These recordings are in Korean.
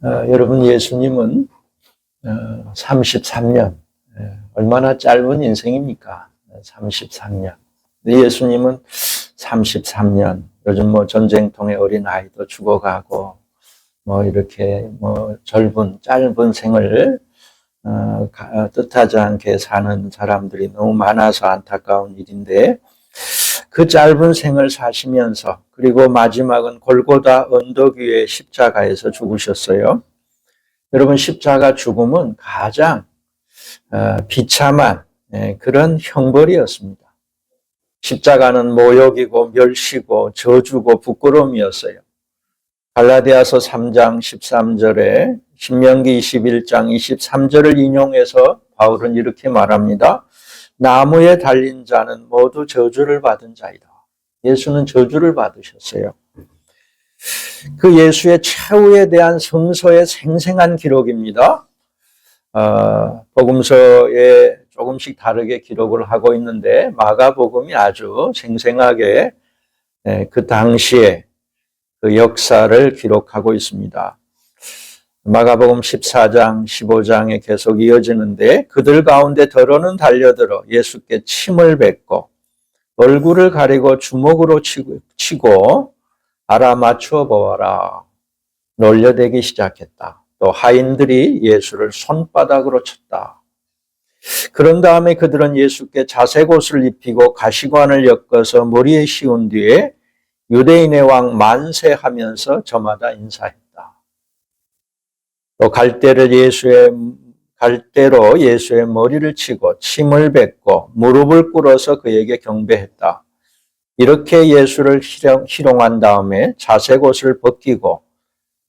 여러분, 예수님은 33년, 얼마나 짧은 인생입니까? 33년. 예수님은 33년, 요즘 전쟁통에 어린 아이도 죽어가고, 이렇게 짧은 생을 뜻하지 않게 사는 사람들이 너무 많아서 안타까운 일인데, 그 짧은 생을 사시면서, 그리고 마지막은 골고다 언덕 위에 십자가에서 죽으셨어요. 여러분, 십자가 죽음은 가장 비참한 그런 형벌이었습니다. 십자가는 모욕이고 멸시고 저주고 부끄러움이었어요. 갈라디아서 3장 13절에 신명기 21장 23절을 인용해서 바울은 이렇게 말합니다. 나무에 달린 자는 모두 저주를 받은 자이다. 예수는 저주를 받으셨어요. 그 예수의 최후에 대한 성서의 생생한 기록입니다. 복음서에 조금씩 다르게 기록을 하고 있는데 마가복음이 아주 생생하게 그 당시에 그 역사를 기록하고 있습니다. 마가복음 14장, 15장에 계속 이어지는데 그들 가운데 더러는 달려들어 예수께 침을 뱉고 얼굴을 가리고 주먹으로 치고 알아맞추어 보아라. 놀려대기 시작했다. 또 하인들이 예수를 손바닥으로 쳤다. 그런 다음에 그들은 예수께 자색 옷을 입히고 가시관을 엮어서 머리에 씌운 뒤에 유대인의 왕 만세하면서 저마다 인사했다. 또 갈대로 예수의 머리를 치고 침을 뱉고 무릎을 꿇어서 그에게 경배했다. 이렇게 예수를 희롱한 다음에 자색 옷을 벗기고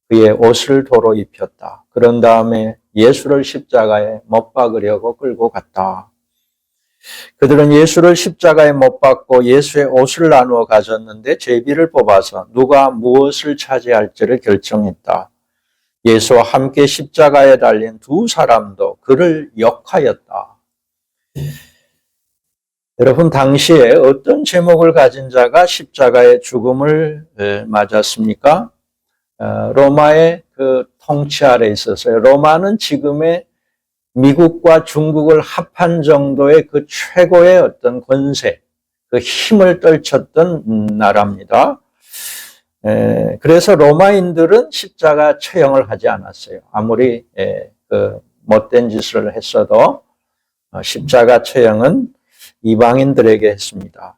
그의 옷을 도로 입혔다. 그런 다음에 예수를 십자가에 못 박으려고 끌고 갔다. 그들은 예수를 십자가에 못 박고 예수의 옷을 나누어 가졌는데 제비를 뽑아서 누가 무엇을 차지할지를 결정했다. 예수와 함께 십자가에 달린 두 사람도 그를 욕하였다. 여러분, 당시에 어떤 제목을 가진 자가 십자가의 죽음을 맞았습니까? 로마의 그 통치 아래 있었어요. 로마는 지금의 미국과 중국을 합한 정도의 그 최고의 어떤 권세, 그 힘을 떨쳤던 나라입니다. 그래서 로마인들은 십자가 처형을 하지 않았어요. 아무리 그 못된 짓을 했어도 십자가 처형은 이방인들에게 했습니다.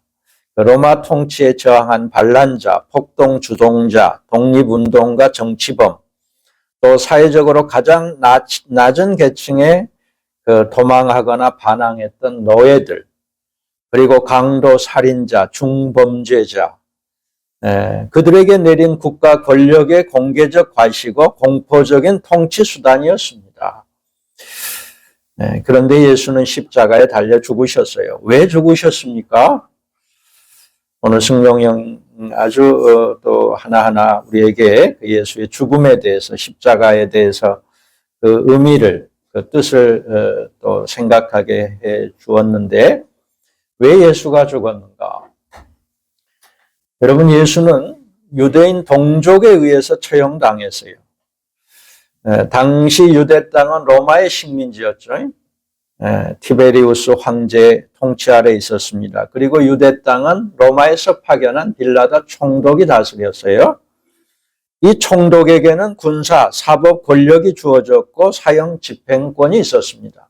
로마 통치에 저항한 반란자, 폭동 주동자, 독립운동가, 정치범, 또 사회적으로 가장 낮은 계층에 도망하거나 반항했던 노예들, 그리고 강도 살인자, 중범죄자, 그들에게 내린 국가 권력의 공개적 과시고 공포적인 통치 수단이었습니다. 그런데 예수는 십자가에 달려 죽으셨어요. 왜 죽으셨습니까? 오늘 승용형 아주 또 하나하나 우리에게 예수의 죽음에 대해서, 십자가에 대해서 그 의미를, 그 뜻을 또 생각하게 해 주었는데, 왜 예수가 죽었는가? 여러분, 예수는 유대인 동족에 의해서 처형당했어요. 당시 유대 땅은 로마의 식민지였죠. 티베리우스 황제 통치 아래 있었습니다. 그리고 유대 땅은 로마에서 파견한 빌라도 총독이 다스렸어요. 이 총독에게는 군사, 사법 권력이 주어졌고 사형 집행권이 있었습니다.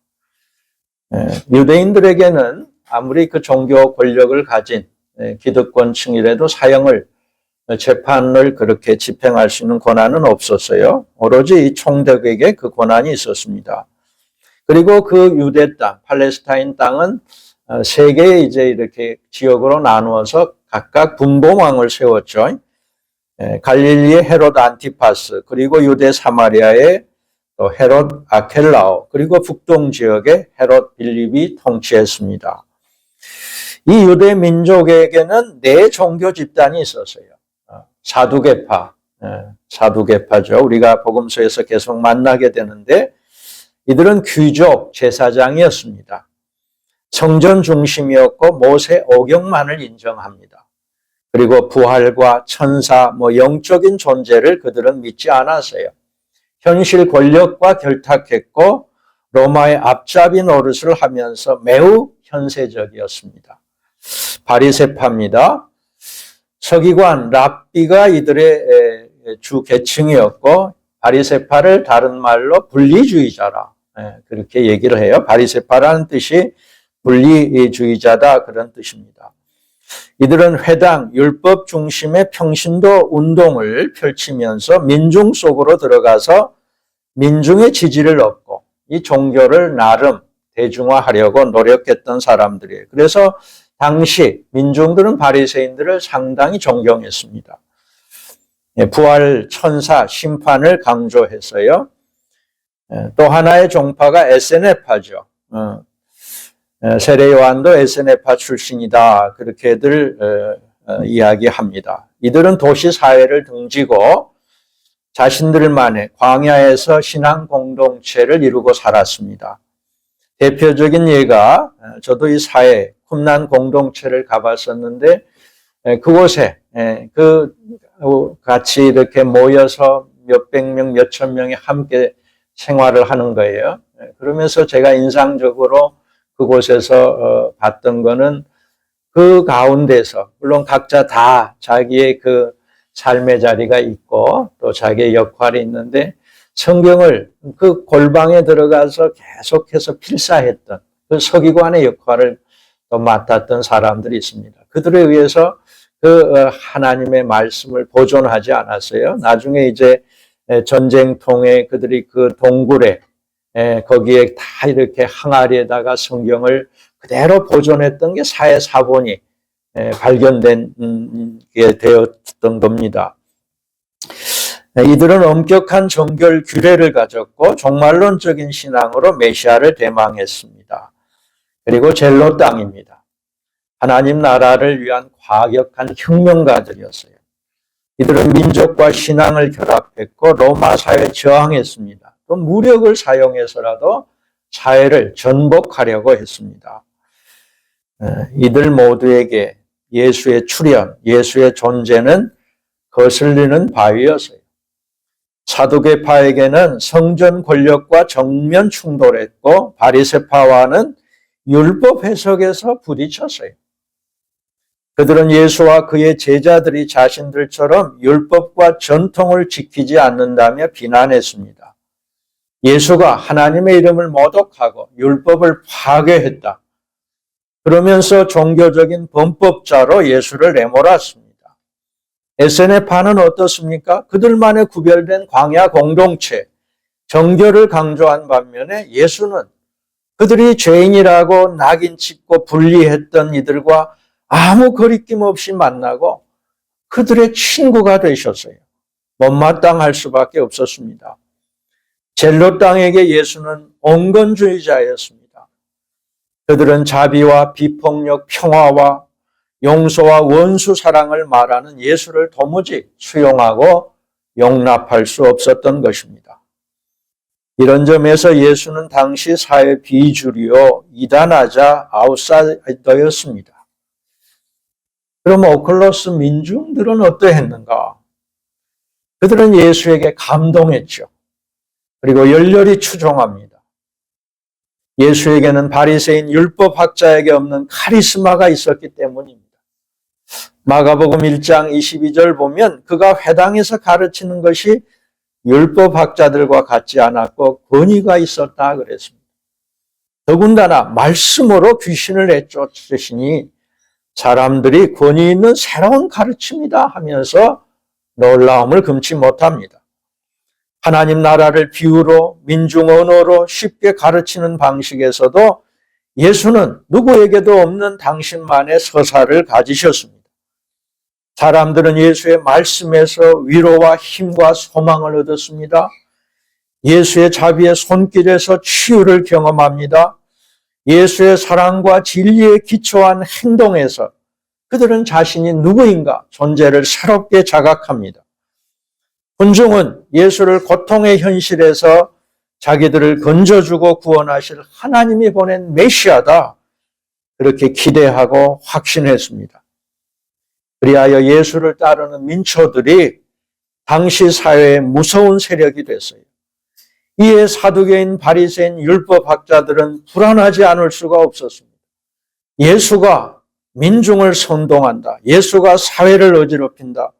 유대인들에게는 아무리 그 종교 권력을 가진 기득권층이라도 사형을, 재판을 그렇게 집행할 수 있는 권한은 없었어요. 오로지 이 총독에게 그 권한이 있었습니다. 그리고 그 유대 땅, 팔레스타인 땅은 세 개의 이제 이렇게 지역으로 나누어서 각각 분봉왕을 세웠죠. 갈릴리의 헤롯 안티파스, 그리고 유대 사마리아의 또 헤롯 아켈라오, 그리고 북동 지역의 헤롯 빌립이 통치했습니다. 이 유대 민족에게는 네 종교 집단이 있었어요. 사두개파, 사두개파죠. 우리가 복음서에서 계속 만나게 되는데 이들은 귀족 제사장이었습니다. 성전 중심이었고 모세 오경만을 인정합니다. 그리고 부활과 천사, 영적인 존재를 그들은 믿지 않았어요. 현실 권력과 결탁했고 로마의 앞잡이 노릇을 하면서 매우 현세적이었습니다. 바리새파입니다. 서기관 랍비가 이들의 주 계층이었고 바리새파를 다른 말로 분리주의자라 그렇게 얘기를 해요. 바리새파라는 뜻이 분리주의자다 그런 뜻입니다. 이들은 회당, 율법 중심의 평신도 운동을 펼치면서 민중 속으로 들어가서 민중의 지지를 얻고 이 종교를 나름 대중화하려고 노력했던 사람들이에요. 그래서 당시 민중들은 바리새인들을 상당히 존경했습니다. 부활, 천사, 심판을 강조해서요. 또 하나의 종파가 에세네파죠. 세례 요한도 에세네파 출신이다. 그렇게들 이야기합니다. 이들은 도시 사회를 등지고 자신들만의 광야에서 신앙 공동체를 이루고 살았습니다. 대표적인 예가 저도 이 사회 쿰난 공동체를 가봤었는데 그곳에 같이 이렇게 모여서 몇백 명, 몇천 명이 함께 생활을 하는 거예요. 그러면서 제가 인상적으로 그곳에서 봤던 거는 그 가운데서 물론 각자 다 자기의 그 삶의 자리가 있고 또 자기의 역할이 있는데 성경을 그 골방에 들어가서 계속해서 필사했던 그 서기관의 역할을 또 맡았던 사람들이 있습니다. 그들에 의해서 그 하나님의 말씀을 보존하지 않았어요. 나중에 이제 전쟁통에 그들이 그 동굴에 거기에 다 이렇게 항아리에다가 성경을 그대로 보존했던 게 사해사본이 발견된 게 되었던 겁니다. 이들은 엄격한 정결 규례를 가졌고 종말론적인 신앙으로 메시아를 대망했습니다. 그리고 젤로 땅입니다. 하나님 나라를 위한 과격한 혁명가들이었어요. 이들은 민족과 신앙을 결합했고 로마 사회에 저항했습니다. 또 무력을 사용해서라도 사회를 전복하려고 했습니다. 이들 모두에게 예수의 출현, 예수의 존재는 거슬리는 바위였어요. 사두개파에게는 성전 권력과 정면 충돌했고 바리새파와는 율법 해석에서 부딪혔어요. 그들은 예수와 그의 제자들이 자신들처럼 율법과 전통을 지키지 않는다며 비난했습니다. 예수가 하나님의 이름을 모독하고 율법을 파괴했다. 그러면서 종교적인 범법자로 예수를 내몰았습니다. 에세네파는 어떻습니까? 그들만의 구별된 광야 공동체, 정결을 강조한 반면에 예수는 그들이 죄인이라고 낙인 찍고 분리했던 이들과 아무 거리낌 없이 만나고 그들의 친구가 되셨어요. 못마땅할 수밖에 없었습니다. 젤로 땅에게 예수는 온건주의자였습니다. 그들은 자비와 비폭력, 평화와 용서와 원수 사랑을 말하는 예수를 도무지 수용하고 용납할 수 없었던 것입니다. 이런 점에서 예수는 당시 사회 비주류, 이단하자, 아웃사이더였습니다. 그럼 오클로스 민중들은 어떠했는가? 그들은 예수에게 감동했죠. 그리고 열렬히 추종합니다. 예수에게는 바리새인 율법학자에게 없는 카리스마가 있었기 때문입니다. 마가복음 1장 22절 보면 그가 회당에서 가르치는 것이 율법학자들과 같지 않았고 권위가 있었다 그랬습니다. 더군다나 말씀으로 귀신을 내쫓으시니 사람들이 권위 있는 새로운 가르침이다 하면서 놀라움을 금치 못합니다. 하나님 나라를 비유로 민중 언어로 쉽게 가르치는 방식에서도 예수는 누구에게도 없는 당신만의 서사를 가지셨습니다. 사람들은 예수의 말씀에서 위로와 힘과 소망을 얻었습니다. 예수의 자비의 손길에서 치유를 경험합니다. 예수의 사랑과 진리에 기초한 행동에서 그들은 자신이 누구인가 존재를 새롭게 자각합니다. 군중은 예수를 고통의 현실에서 자기들을 건져주고 구원하실 하나님이 보낸 메시아다. 그렇게 기대하고 확신했습니다. 그리하여 예수를 따르는 민초들이 당시 사회의 무서운 세력이 됐어요. 이에 사두개인, 바리새인, 율법학자들은 불안하지 않을 수가 없었습니다. 예수가 민중을 선동한다. 예수가 사회를 어지럽힌다.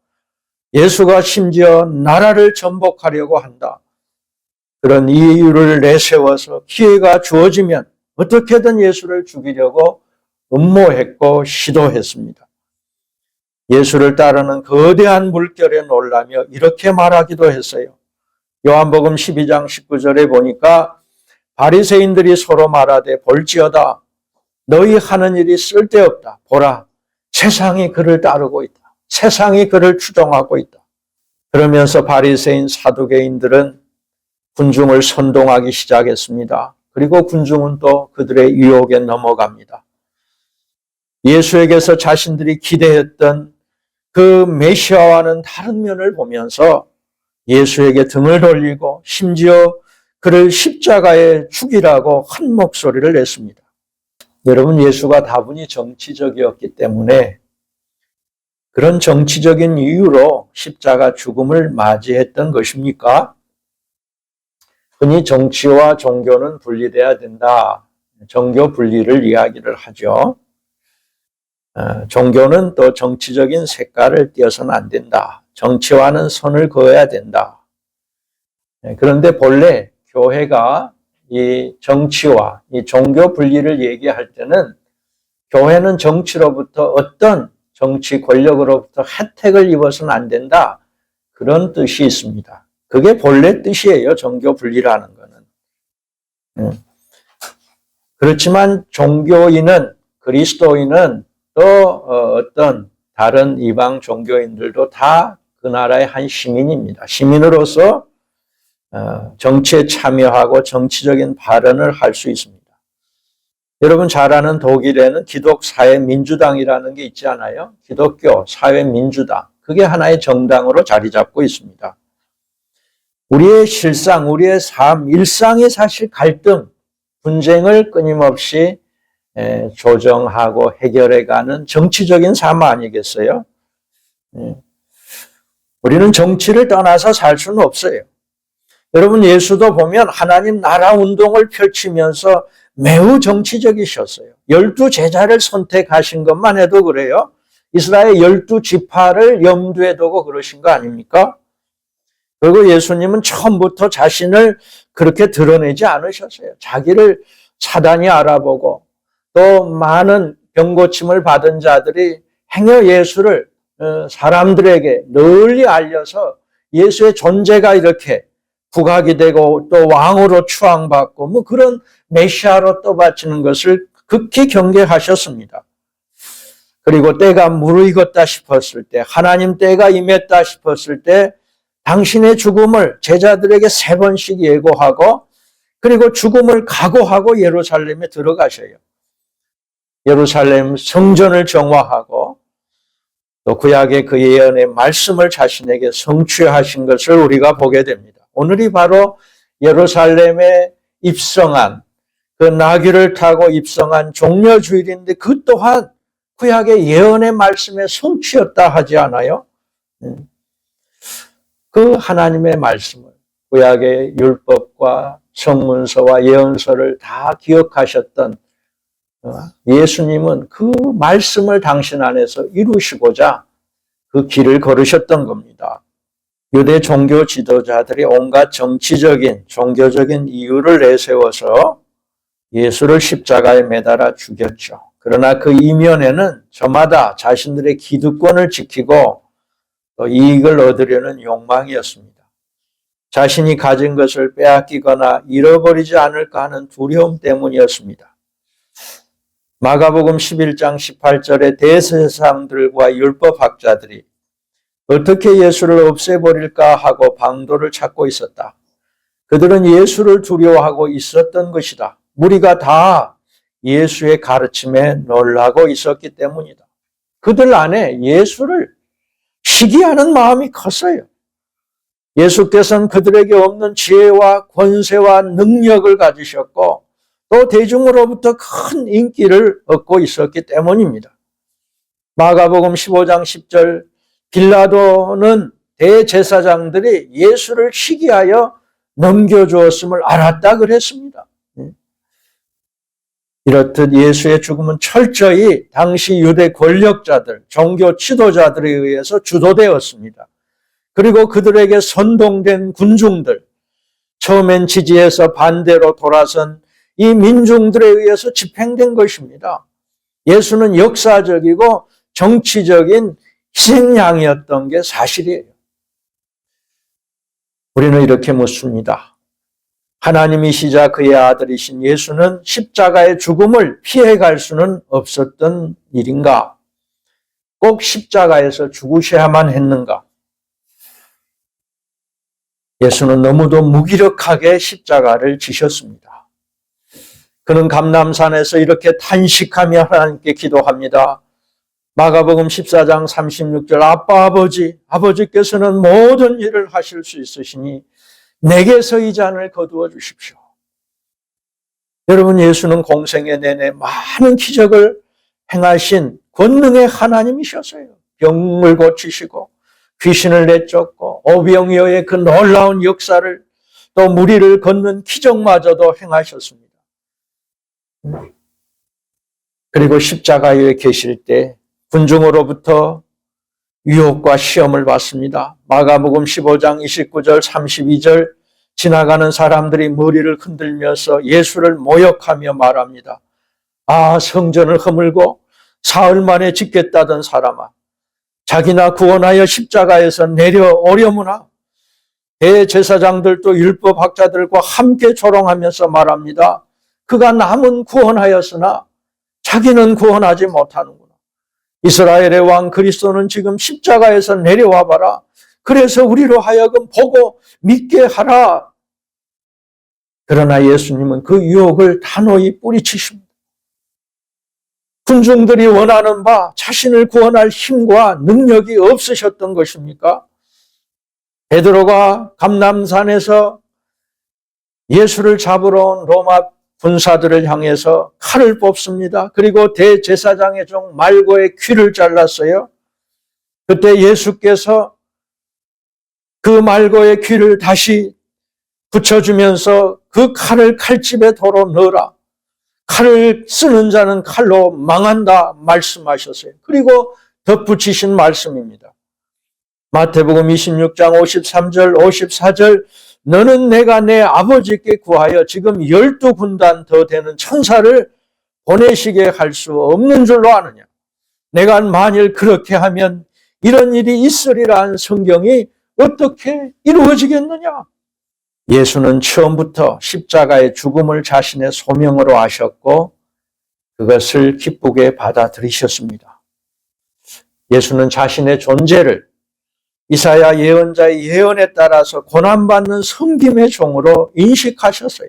예수가 심지어 나라를 전복하려고 한다. 그런 이유를 내세워서 기회가 주어지면 어떻게든 예수를 죽이려고 음모했고 시도했습니다. 예수를 따르는 거대한 물결에 놀라며 이렇게 말하기도 했어요. 요한복음 12장 19절에 보니까 바리새인들이 서로 말하되 볼지어다 너희 하는 일이 쓸데없다. 보라 세상이 그를 따르고 있다. 세상이 그를 추종하고 있다. 그러면서 바리새인 사두개인들은 군중을 선동하기 시작했습니다. 그리고 군중은 또 그들의 유혹에 넘어갑니다. 예수에게서 자신들이 기대했던 그 메시아와는 다른 면을 보면서 예수에게 등을 돌리고 심지어 그를 십자가에 죽이라고 한 목소리를 냈습니다. 여러분, 예수가 다분히 정치적이었기 때문에 그런 정치적인 이유로 십자가 죽음을 맞이했던 것입니까? 흔히 정치와 종교는 분리돼야 된다. 종교 분리를 이야기를 하죠. 종교는 또 정치적인 색깔을 띄어서는 안 된다. 정치와는 선을 그어야 된다. 그런데 본래 교회가 이 정치와 이 종교 분리를 얘기할 때는 교회는 정치로부터 어떤 정치 권력으로부터 혜택을 입어서는 안 된다. 그런 뜻이 있습니다. 그게 본래 뜻이에요. 종교 분리라는 거는. 그렇지만 종교인은, 그리스도인은 또 어떤 다른 이방 종교인들도 다 그 나라의 한 시민입니다. 시민으로서 정치에 참여하고 정치적인 발언을 할 수 있습니다. 여러분 잘 아는 독일에는 기독사회민주당이라는 게 있지 않아요? 기독교 사회민주당. 그게 하나의 정당으로 자리 잡고 있습니다. 우리의 실상, 우리의 삶, 일상의 사실 갈등, 분쟁을 끊임없이 조정하고 해결해가는 정치적인 삶 아니겠어요? 우리는 정치를 떠나서 살 수는 없어요. 여러분 예수도 보면 하나님 나라 운동을 펼치면서 매우 정치적이셨어요. 12 제자를 선택하신 것만 해도 그래요. 이스라엘 12지파를 염두에 두고 그러신 거 아닙니까? 그리고 예수님은 처음부터 자신을 그렇게 드러내지 않으셨어요. 자기를 사단이 알아보고 또 많은 병고침을 받은 자들이 행여 예수를 사람들에게 널리 알려서 예수의 존재가 이렇게 부각이 되고 또 왕으로 추앙받고 뭐 그런 메시아로 떠받치는 것을 극히 경계하셨습니다. 그리고 때가 무르익었다 싶었을 때, 하나님 때가 임했다 싶었을 때 당신의 죽음을 제자들에게 3번씩 예고하고 그리고 죽음을 각오하고 예루살렘에 들어가셔요. 예루살렘 성전을 정화하고 또 구약의 그 예언의 말씀을 자신에게 성취하신 것을 우리가 보게 됩니다. 오늘이 바로 예루살렘에 입성한 그 나귀를 타고 입성한 종려주일인데 그 또한 구약의 예언의 말씀의 성취였다 하지 않아요? 그 하나님의 말씀을 구약의 율법과 성문서와 예언서를 다 기억하셨던 예수님은 그 말씀을 당신 안에서 이루시고자 그 길을 걸으셨던 겁니다. 유대 종교 지도자들이 온갖 정치적인, 종교적인 이유를 내세워서 예수를 십자가에 매달아 죽였죠. 그러나 그 이면에는 저마다 자신들의 기득권을 지키고 또 이익을 얻으려는 욕망이었습니다. 자신이 가진 것을 빼앗기거나 잃어버리지 않을까 하는 두려움 때문이었습니다. 마가복음 11장 18절에 대제사장들과 율법학자들이 어떻게 예수를 없애버릴까 하고 방도를 찾고 있었다. 그들은 예수를 두려워하고 있었던 것이다. 무리가 다 예수의 가르침에 놀라고 있었기 때문이다. 그들 안에 예수를 시기하는 마음이 컸어요. 예수께서는 그들에게 없는 지혜와 권세와 능력을 가지셨고 또 대중으로부터 큰 인기를 얻고 있었기 때문입니다. 마가복음 15장 10절 빌라도는 대제사장들이 예수를 시기하여 넘겨주었음을 알았다 그랬습니다. 이렇듯 예수의 죽음은 철저히 당시 유대 권력자들, 종교 지도자들에 의해서 주도되었습니다. 그리고 그들에게 선동된 군중들, 처음엔 지지해서 반대로 돌아선 이 민중들에 의해서 집행된 것입니다. 예수는 역사적이고 정치적인 희생양이었던 게 사실이에요. 우리는 이렇게 묻습니다. 하나님이시자 그의 아들이신 예수는 십자가의 죽음을 피해갈 수는 없었던 일인가? 꼭 십자가에서 죽으셔야만 했는가? 예수는 너무도 무기력하게 십자가를 지셨습니다. 그는 감람산에서 이렇게 탄식하며 하나님께 기도합니다. 마가복음 14장 36절 아빠 아버지, 아버지께서는 모든 일을 하실 수 있으시니 내게서 이 잔을 거두어 주십시오. 여러분, 예수는 공생애 내내 많은 기적을 행하신 권능의 하나님이셨어요. 병을 고치시고 귀신을 내쫓고 오병이어의 그 놀라운 역사를 또 무리를 걷는 기적마저도 행하셨습니다. 그리고 십자가에 계실 때 군중으로부터 유혹과 시험을 받습니다. 마가복음 15장 29절 32절 지나가는 사람들이 머리를 흔들면서 예수를 모욕하며 말합니다. 아, 성전을 허물고 사흘 만에 짓겠다던 사람아, 자기나 구원하여 십자가에서 내려오려무나. 대제사장들도 율법학자들과 함께 조롱하면서 말합니다. 그가 남은 구원하였으나 자기는 구원하지 못하는구나. 이스라엘의 왕 그리스도는 지금 십자가에서 내려와 봐라. 그래서 우리로 하여금 보고 믿게 하라. 그러나 예수님은 그 유혹을 단호히 뿌리치십니다. 군중들이 원하는 바 자신을 구원할 힘과 능력이 없으셨던 것입니까? 베드로가 감람산에서 예수를 잡으러 온 로마 군사들을 향해서 칼을 뽑습니다. 그리고 대제사장의 종 말고의 귀를 잘랐어요. 그때 예수께서 그 말고의 귀를 다시 붙여주면서 그 칼을 칼집에 도로 넣어라. 칼을 쓰는 자는 칼로 망한다 말씀하셨어요. 그리고 덧붙이신 말씀입니다. 마태복음 26장 53절 54절 너는 내가 내 아버지께 구하여 지금 12군단 더 되는 천사를 보내시게 할 수 없는 줄로 아느냐. 내가 만일 그렇게 하면 이런 일이 있으리라는 성경이 어떻게 이루어지겠느냐. 예수는 처음부터 십자가의 죽음을 자신의 소명으로 하셨고 그것을 기쁘게 받아들이셨습니다. 예수는 자신의 존재를 이사야 예언자의 예언에 따라서 고난받는 섬김의 종으로 인식하셨어요.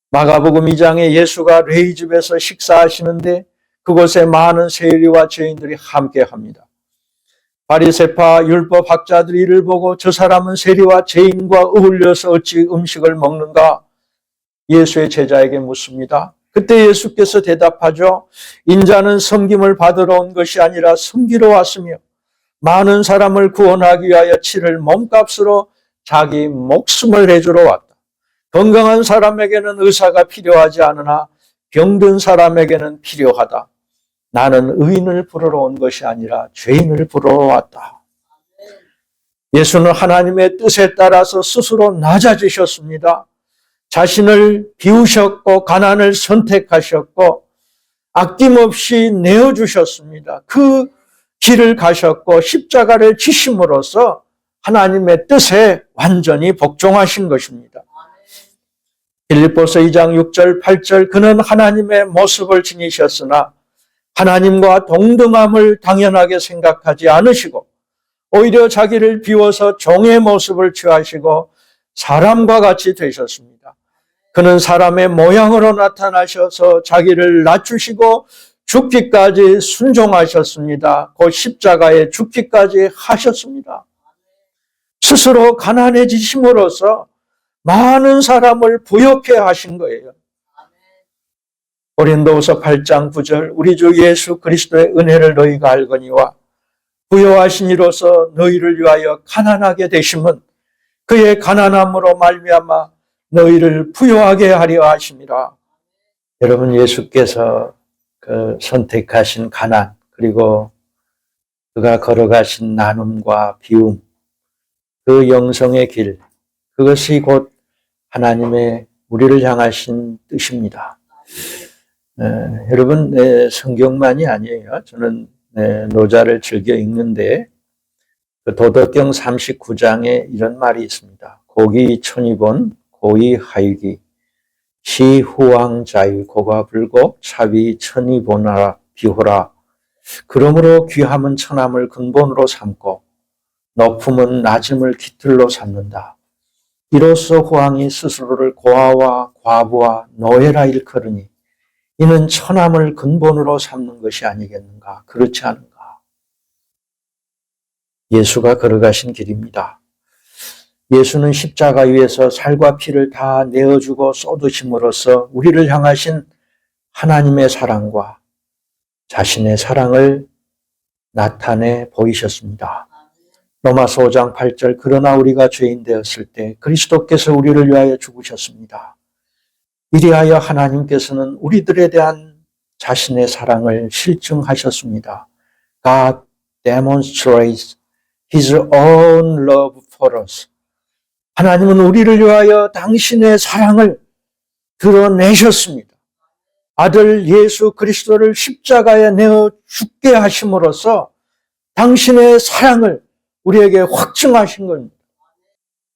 마가복음 2장에 예수가 레위 집에서 식사하시는데 그곳에 많은 세리와 죄인들이 함께합니다. 바리새파 율법학자들이 이를 보고 저 사람은 세리와 죄인과 어울려서 어찌 음식을 먹는가? 예수의 제자에게 묻습니다. 그때 예수께서 대답하죠. 인자는 섬김을 받으러 온 것이 아니라 섬기러 왔으며 많은 사람을 구원하기 위하여 치를 몸값으로 자기 목숨을 내주러 왔다. 건강한 사람에게는 의사가 필요하지 않으나 병든 사람에게는 필요하다. 나는 의인을 부르러 온 것이 아니라 죄인을 부르러 왔다. 예수는 하나님의 뜻에 따라서 스스로 낮아지셨습니다. 자신을 비우셨고 가난을 선택하셨고 아낌없이 내어주셨습니다. 그 길을 가셨고 십자가를 지심으로써 하나님의 뜻에 완전히 복종하신 것입니다. 빌립보서 2장 6절 8절 그는 하나님의 모습을 지니셨으나 하나님과 동등함을 당연하게 생각하지 않으시고 오히려 자기를 비워서 종의 모습을 취하시고 사람과 같이 되셨습니다. 그는 사람의 모양으로 나타나셔서 자기를 낮추시고 죽기까지 순종하셨습니다. 곧 십자가에 죽기까지 하셨습니다. 스스로 가난해지심으로써 많은 사람을 부욕해 하신 거예요. 고린도후서 8장 9절 우리 주 예수 그리스도의 은혜를 너희가 알거니와 부요하신 이로서 너희를 위하여 가난하게 되심은 그의 가난함으로 말미암아 너희를 부유하게 하려 하심이라. 여러분, 예수께서 그 선택하신 가난, 그리고 그가 걸어가신 나눔과 비움, 그 영성의 길, 그것이 곧 하나님의 우리를 향하신 뜻입니다. 여러분, 성경만이 아니에요. 저는 노자를 즐겨 읽는데 그 도덕경 39장에 이런 말이 있습니다. 고기 천이본 고이 하이기 시후왕 자유 고가 불곡 차비 천이본하라 비호라. 그러므로 귀함은 천함을 근본으로 삼고 높음은 낮음을 깃들로 삼는다. 이로써 후왕이 스스로를 고아와 과부와 노예라 일컬으니 이는 천함을 근본으로 삼는 것이 아니겠는가? 그렇지 않은가? 예수가 걸어가신 길입니다. 예수는 십자가 위에서 살과 피를 다 내어주고 쏟으심으로써 우리를 향하신 하나님의 사랑과 자신의 사랑을 나타내 보이셨습니다. 로마서 5장 8절 그러나 우리가 죄인 되었을 때 그리스도께서 우리를 위하여 죽으셨습니다. 이리하여 하나님께서는 우리들에 대한 자신의 사랑을 실증하셨습니다. God demonstrates His own love for us. 하나님은 우리를 위하여 당신의 사랑을 드러내셨습니다. 아들 예수 그리스도를 십자가에 내어 죽게 하심으로써 당신의 사랑을 우리에게 확증하신 겁니다.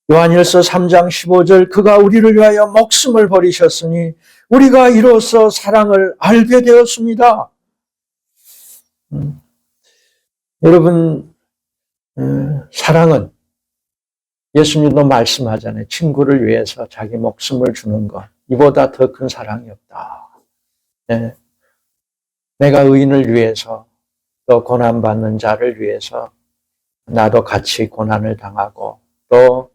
요한일서 3장 15절 그가 우리를 위하여 목숨을 버리셨으니 우리가 이로써 사랑을 알게 되었습니다. 여러분, 사랑은 예수님도 말씀하잖아요. 친구를 위해서 자기 목숨을 주는 것, 이보다 더 큰 사랑이 없다. 네. 내가 의인을 위해서 또 고난받는 자를 위해서 나도 같이 고난을 당하고 또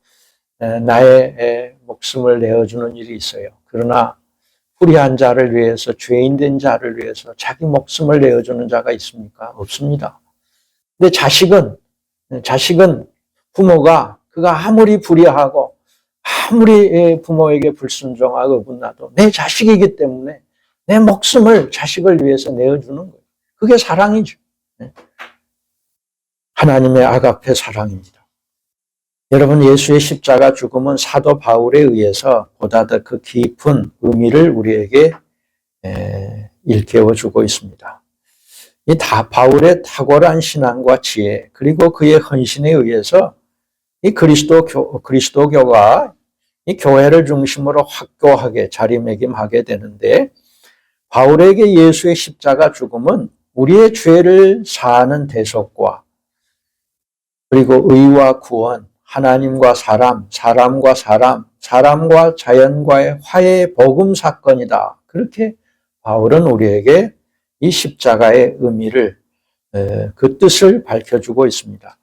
나의 목숨을 내어주는 일이 있어요. 그러나 불의한 자를 위해서, 죄인된 자를 위해서 자기 목숨을 내어주는 자가 있습니까? 없습니다. 근데 자식은 부모가 그가 아무리 불의하고 아무리 부모에게 불순종하고 어긋나도 내 자식이기 때문에 내 목숨을 자식을 위해서 내어주는 거예요. 그게 사랑이죠. 하나님의 아가페 사랑입니다. 여러분, 예수의 십자가 죽음은 사도 바울에 의해서 보다 더 그 깊은 의미를 우리에게 일깨워주고 있습니다. 이 바울의 탁월한 신앙과 지혜 그리고 그의 헌신에 의해서 이 그리스도교가 이 교회를 중심으로 확고하게 자리매김하게 되는데 바울에게 예수의 십자가 죽음은 우리의 죄를 사하는 대속과 그리고 의와 구원, 하나님과 사람, 사람과 사람, 사람과 자연과의 화해의 복음 사건이다. 그렇게 바울은 우리에게 이 십자가의 의미를, 그 뜻을 밝혀주고 있습니다.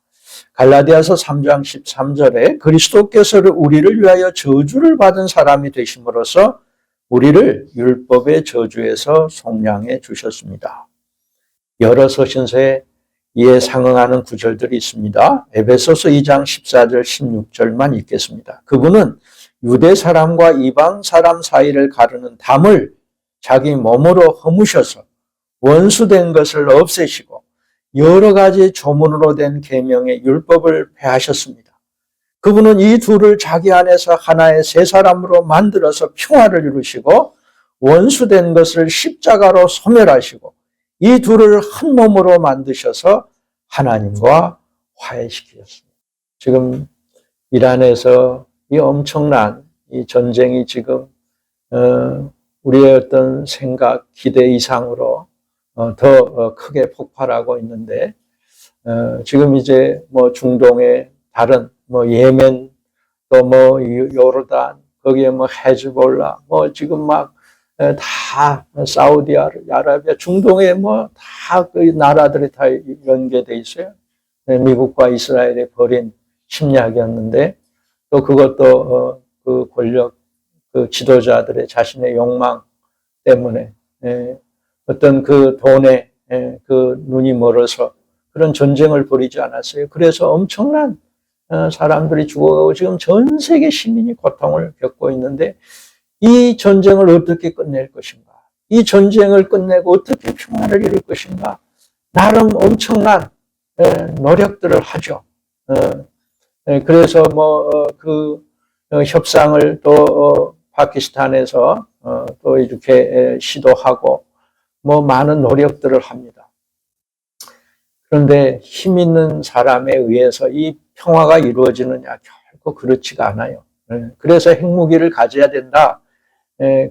갈라디아서 3장 13절에 그리스도께서 우리를 위하여 저주를 받은 사람이 되심으로써 우리를 율법의 저주에서 속량해 주셨습니다. 여러 서신서에 이에 상응하는 구절들이 있습니다. 에베소서 2장 14절 16절만 읽겠습니다. 그분은 유대 사람과 이방 사람 사이를 가르는 담을 자기 몸으로 허무셔서 원수된 것을 없애시고 여러 가지 조문으로 된 계명의 율법을 폐하셨습니다. 그분은 이 둘을 자기 안에서 하나의 새 사람으로 만들어서 평화를 이루시고 원수된 것을 십자가로 소멸하시고 이 둘을 한 몸으로 만드셔서 하나님과 화해시키셨습니다. 지금 이란에서 이 엄청난 이 전쟁이 지금 우리의 어떤 생각, 기대 이상으로 더 크게 폭발하고 있는데 지금 이제 뭐 중동의 다른 뭐 예멘 또 뭐 요르단 거기에 뭐 헤즈볼라 뭐 지금 막 다 사우디아라비아 중동에 뭐 다 그 나라들이 다 연계돼 있어요. 미국과 이스라엘이 벌인 침략이었는데 또 그것도 그 권력 그 지도자들의 자신의 욕망 때문에 어떤 그 돈에 그 눈이 멀어서 그런 전쟁을 벌이지 않았어요. 그래서 엄청난 사람들이 죽어가고 지금 전 세계 시민이 고통을 겪고 있는데 이 전쟁을 어떻게 끝낼 것인가? 이 전쟁을 끝내고 어떻게 평화를 이룰 것인가? 나름 엄청난 노력들을 하죠. 그래서 협상을 또 파키스탄에서 또 이렇게 시도하고 많은 노력들을 합니다. 그런데 힘 있는 사람에 의해서 이 평화가 이루어지느냐? 결코 그렇지가 않아요. 그래서 핵무기를 가져야 된다.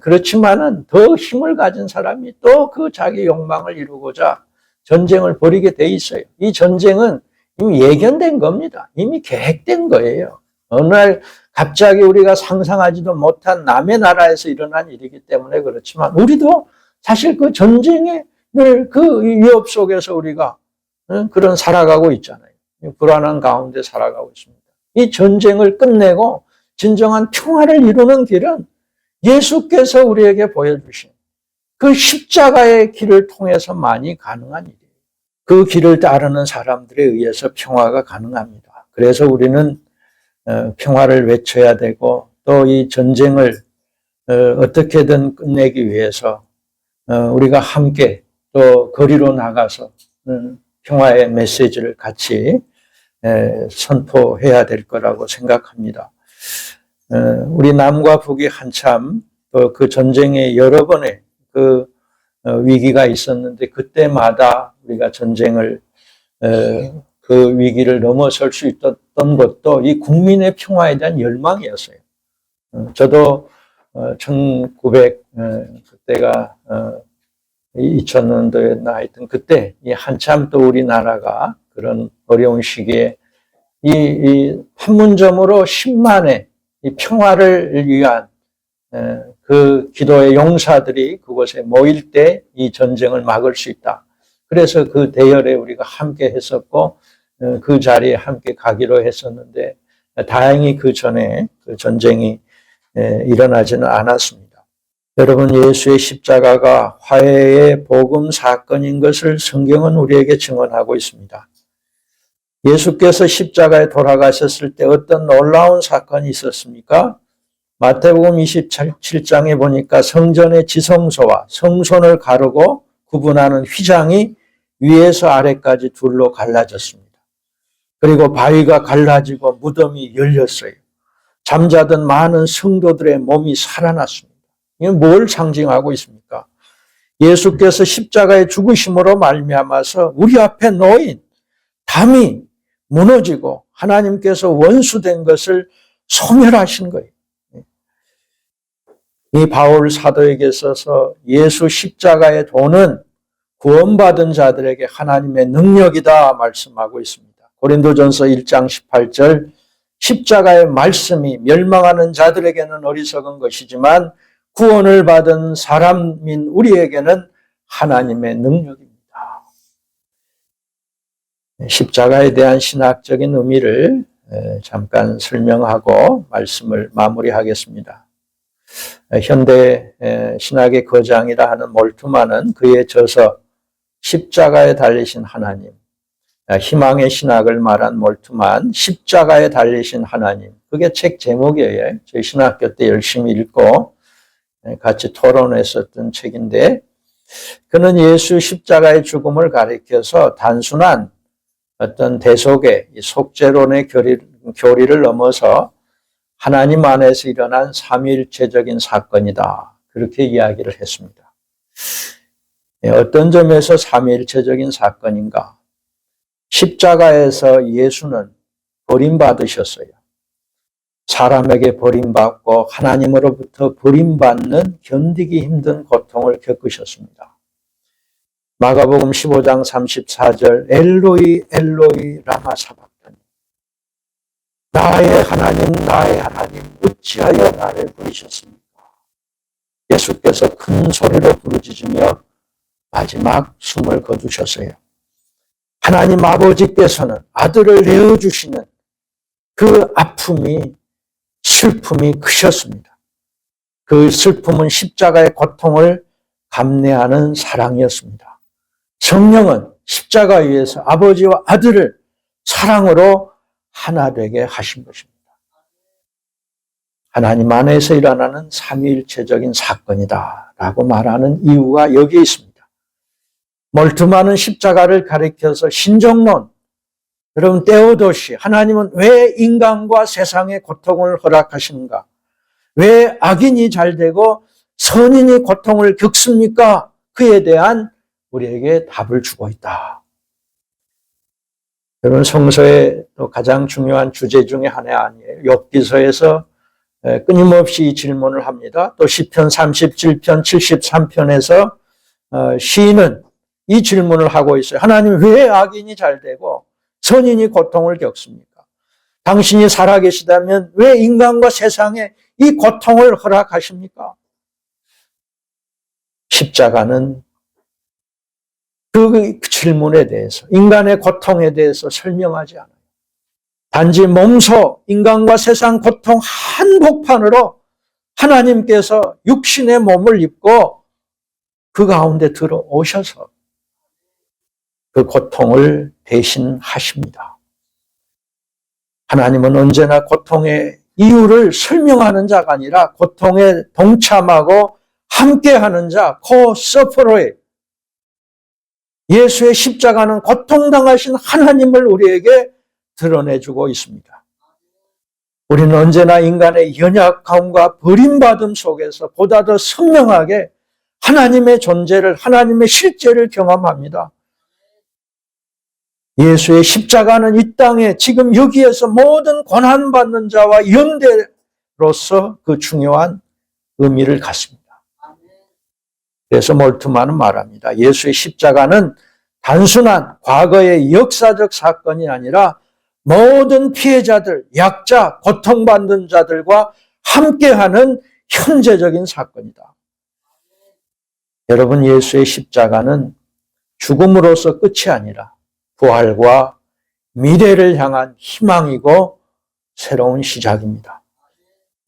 그렇지만은 더 힘을 가진 사람이 또 그 자기 욕망을 이루고자 전쟁을 벌이게 돼 있어요. 이 전쟁은 이미 예견된 겁니다. 이미 계획된 거예요. 어느 날 갑자기 우리가 상상하지도 못한 남의 나라에서 일어난 일이기 때문에 그렇지만 우리도 사실 그 전쟁의 늘 그 위협 속에서 우리가 그런 살아가고 있잖아요. 불안한 가운데 살아가고 있습니다. 이 전쟁을 끝내고 진정한 평화를 이루는 길은 예수께서 우리에게 보여주신 그 십자가의 길을 통해서만이 가능한 일이에요. 그 길을 따르는 사람들에 의해서 평화가 가능합니다. 그래서 우리는 평화를 외쳐야 되고 또 이 전쟁을 어떻게든 끝내기 위해서 우리가 함께 또 거리로 나가서 평화의 메시지를 같이 선포해야 될 거라고 생각합니다. 우리 남과 북이 한참 그 전쟁에 여러 번의 그 위기가 있었는데 그때마다 우리가 전쟁을 그 위기를 넘어설 수 있었던 것도 이 국민의 평화에 대한 열망이었어요. 저도 그때가 2000년도였나 하여튼 그때 한참 또 우리나라가 그런 어려운 시기에 이 판문점으로 10만의 이 평화를 위한 그 기도의 용사들이 그곳에 모일 때 이 전쟁을 막을 수 있다. 그래서 그 대열에 우리가 함께 했었고 그 자리에 함께 가기로 했었는데 다행히 그 전에 그 전쟁이 일어나지는 않았습니다. 여러분, 예수의 십자가가 화해의 복음 사건인 것을 성경은 우리에게 증언하고 있습니다. 예수께서 십자가에 돌아가셨을 때 어떤 놀라운 사건이 있었습니까? 마태복음 27장에 보니까 성전의 지성소와 성소를 가르고 구분하는 휘장이 위에서 아래까지 둘로 갈라졌습니다. 그리고 바위가 갈라지고 무덤이 열렸어요. 잠자던 많은 성도들의 몸이 살아났습니다. 이게 뭘 상징하고 있습니까? 예수께서 십자가의 죽으심으로 말미암아서 우리 앞에 놓인 담이 무너지고 하나님께서 원수된 것을 소멸하신 거예요. 이 바울 사도에게 있어서 예수 십자가의 도는 구원받은 자들에게 하나님의 능력이다 말씀하고 있습니다. 고린도전서 1장 18절 십자가의 말씀이 멸망하는 자들에게는 어리석은 것이지만 구원을 받은 사람인 우리에게는 하나님의 능력입니다. 십자가에 대한 신학적인 의미를 잠깐 설명하고 말씀을 마무리하겠습니다. 현대 신학의 거장이라 하는 몰트만은 그의 저서 십자가에 달리신 하나님, 희망의 신학을 말한 몰트만, 십자가에 달리신 하나님, 그게 책 제목이에요. 저희 신학교 때 열심히 읽고 같이 토론했었던 책인데 그는 예수 십자가의 죽음을 가리켜서 단순한 어떤 대속의 속죄론의 교리를 넘어서 하나님 안에서 일어난 삼위일체적인 사건이다. 그렇게 이야기를 했습니다. 어떤 점에서 삼위일체적인 사건인가? 십자가에서 예수는 버림받으셨어요. 사람에게 버림받고 하나님으로부터 버림받는 견디기 힘든 고통을 겪으셨습니다. 마가복음 15장 34절 엘로이 엘로이 라마 사박다니 나의 하나님 어찌하여 나를 부르셨습니까? 예수께서 큰 소리로 부르짖으며 마지막 숨을 거두셨어요. 하나님 아버지께서는 아들을 내어주시는 그 아픔이 슬픔이 크셨습니다. 그 슬픔은 십자가의 고통을 감내하는 사랑이었습니다. 성령은 십자가 위에서 아버지와 아들을 사랑으로 하나 되게 하신 것입니다. 하나님 안에서 일어나는 삼위일체적인 사건이다 라고 말하는 이유가 여기에 있습니다. 몰트만은 십자가를 가리켜서 신정론, 여러분 데오도시, 하나님은 왜 인간과 세상에 고통을 허락하시는가? 왜 악인이 잘되고 선인이 고통을 겪습니까? 그에 대한 우리에게 답을 주고 있다. 여러분 성서의 또 가장 중요한 주제 중에 하나 아니에요. 욥기서에서 끊임없이 이 질문을 합니다. 또 시편 37편, 73편에서 시인은 이 질문을 하고 있어요. 하나님 왜 악인이 잘되고 선인이 고통을 겪습니까? 당신이 살아계시다면 왜 인간과 세상에 이 고통을 허락하십니까? 십자가는 그 질문에 대해서, 인간의 고통에 대해서 설명하지 않아요. 단지 몸소 인간과 세상 고통 한복판으로 하나님께서 육신의 몸을 입고 그 가운데 들어오셔서 그 고통을 대신하십니다. 하나님은 언제나 고통의 이유를 설명하는 자가 아니라 고통에 동참하고 함께하는 자, co-sufferer. 예수의 십자가는 고통당하신 하나님을 우리에게 드러내주고 있습니다. 우리는 언제나 인간의 연약함과 버림받음 속에서 보다 더 선명하게 하나님의 존재를, 하나님의 실제를 경험합니다. 예수의 십자가는 이 땅에 지금 여기에서 모든 고난받는 자와 연대로서 그 중요한 의미를 갖습니다. 그래서 몰트만은 말합니다. 예수의 십자가는 단순한 과거의 역사적 사건이 아니라 모든 피해자들, 약자, 고통받는 자들과 함께하는 현재적인 사건이다. 여러분, 예수의 십자가는 죽음으로서 끝이 아니라 부활과 미래를 향한 희망이고 새로운 시작입니다.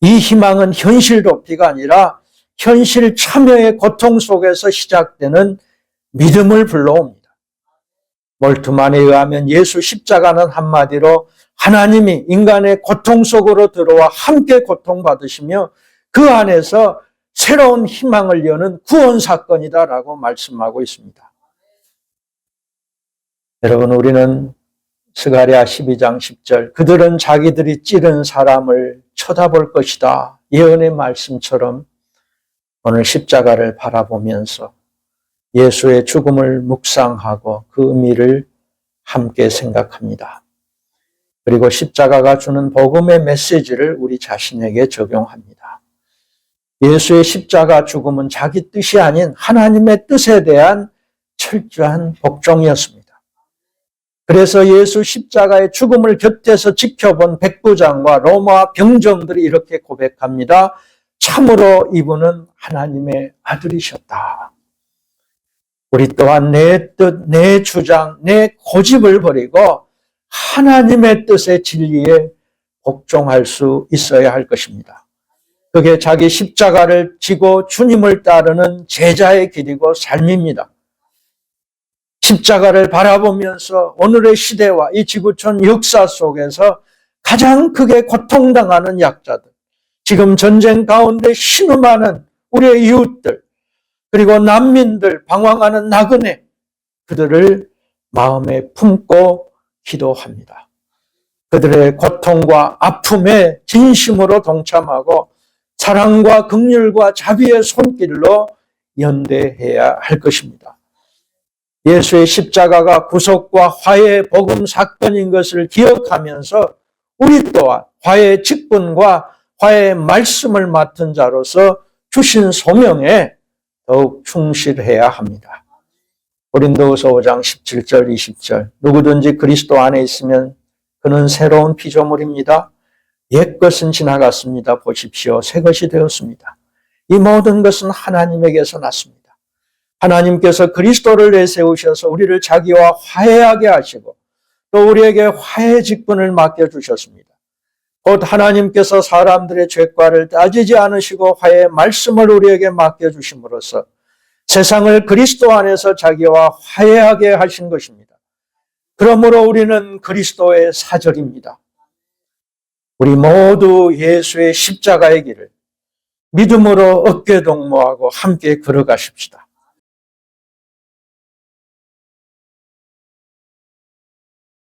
이 희망은 현실 도피가 아니라 현실 참여의 고통 속에서 시작되는 믿음을 불러옵니다. 몰트만에 의하면 예수 십자가는 한마디로 하나님이 인간의 고통 속으로 들어와 함께 고통받으시며 그 안에서 새로운 희망을 여는 구원 사건이다라고 말씀하고 있습니다. 여러분, 우리는 스가랴 12장 10절 그들은 자기들이 찌른 사람을 쳐다볼 것이다. 예언의 말씀처럼 오늘 십자가를 바라보면서 예수의 죽음을 묵상하고 그 의미를 함께 생각합니다. 그리고 십자가가 주는 복음의 메시지를 우리 자신에게 적용합니다. 예수의 십자가 죽음은 자기 뜻이 아닌 하나님의 뜻에 대한 철저한 복종이었습니다. 그래서 예수 십자가의 죽음을 곁에서 지켜본 백부장과 로마 병정들이 이렇게 고백합니다. 참으로 이분은 하나님의 아들이셨다. 우리 또한 내 뜻, 내 주장, 내 고집을 버리고 하나님의 뜻의 진리에 복종할 수 있어야 할 것입니다. 그게 자기 십자가를 지고 주님을 따르는 제자의 길이고 삶입니다. 십자가를 바라보면서 오늘의 시대와 이 지구촌 역사 속에서 가장 크게 고통당하는 약자들, 지금 전쟁 가운데 신음하는 우리의 이웃들, 그리고 난민들, 방황하는 나그네, 그들을 마음에 품고 기도합니다. 그들의 고통과 아픔에 진심으로 동참하고 사랑과 긍휼과 자비의 손길로 연대해야 할 것입니다. 예수의 십자가가 구속과 화해의 복음 사건인 것을 기억하면서 우리 또한 화해의 직분과 화해의 말씀을 맡은 자로서 주신 소명에 더욱 충실해야 합니다. 고린도후서 5장 17절 20절 누구든지 그리스도 안에 있으면 그는 새로운 피조물입니다. 옛것은 지나갔습니다. 보십시오. 새것이 되었습니다. 이 모든 것은 하나님에게서 났습니다. 하나님께서 그리스도를 내세우셔서 우리를 자기와 화해하게 하시고 또 우리에게 화해 직분을 맡겨주셨습니다. 곧 하나님께서 사람들의 죄과를 따지지 않으시고 화해의 말씀을 우리에게 맡겨주심으로써 세상을 그리스도 안에서 자기와 화해하게 하신 것입니다. 그러므로 우리는 그리스도의 사절입니다. 우리 모두 예수의 십자가의 길을 믿음으로 어깨동무하고 함께 걸어가십시다.